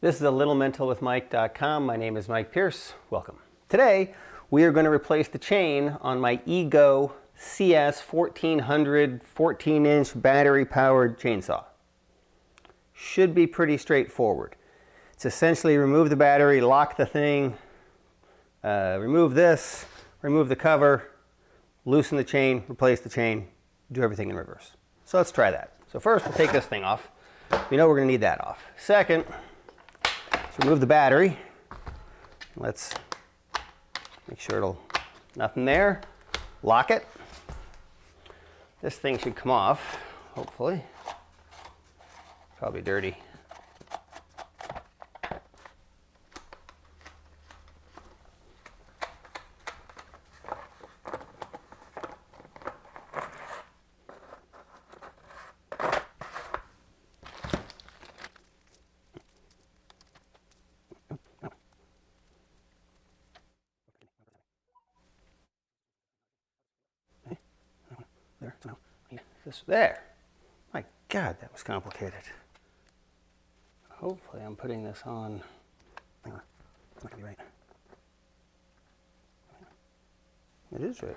This is alittlementalwithmike.com. My name is Mike Pierce. Welcome. Today, we are going to replace the chain on my E-Go CS1400 14-inch battery-powered chainsaw. Should be pretty straightforward. It's essentially remove the battery, lock the thing, remove this, remove the cover, loosen the chain, replace the chain, do everything in reverse. So let's try that. So first, we'll take this thing off. We know we're going to need that off. Second, let's remove the battery. Let's make sure nothing there. Lock it. This thing should come off, hopefully. Probably dirty. There, no, this there. My God, that was complicated. Hopefully I'm putting this on. Hang on, it's not gonna be right. It is right.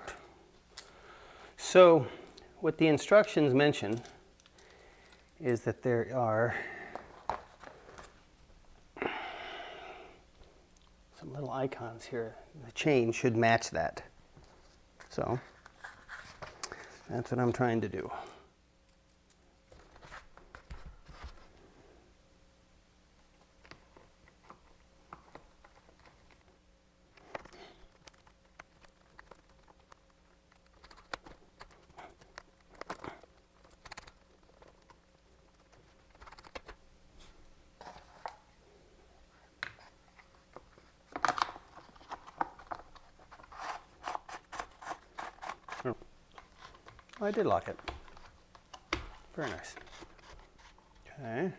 So, what the instructions mention is that there are some little icons here. The chain should match that. So, that's what I'm trying to do. Oh, I did lock it. Very nice. Okay.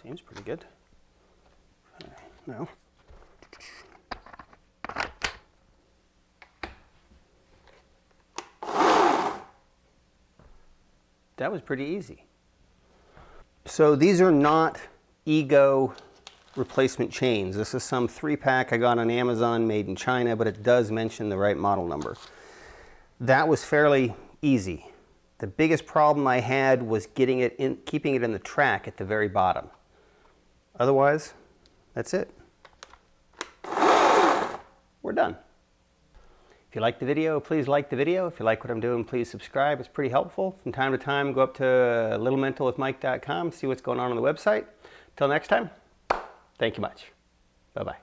Seems pretty good. No. That was pretty easy. So these are not E-Go replacement chains. This is some 3-pack I got on Amazon, made in China, but it does mention the right model number. That was fairly easy. The biggest problem I had was keeping it in the track at the very bottom. Otherwise, that's it. We're done. If you like the video, please like the video. If you like what I'm doing, please subscribe. It's pretty helpful. From time to time, go up to littlementalwithmike.com, see what's going on the website. Till next time. Thank you much. Bye-bye.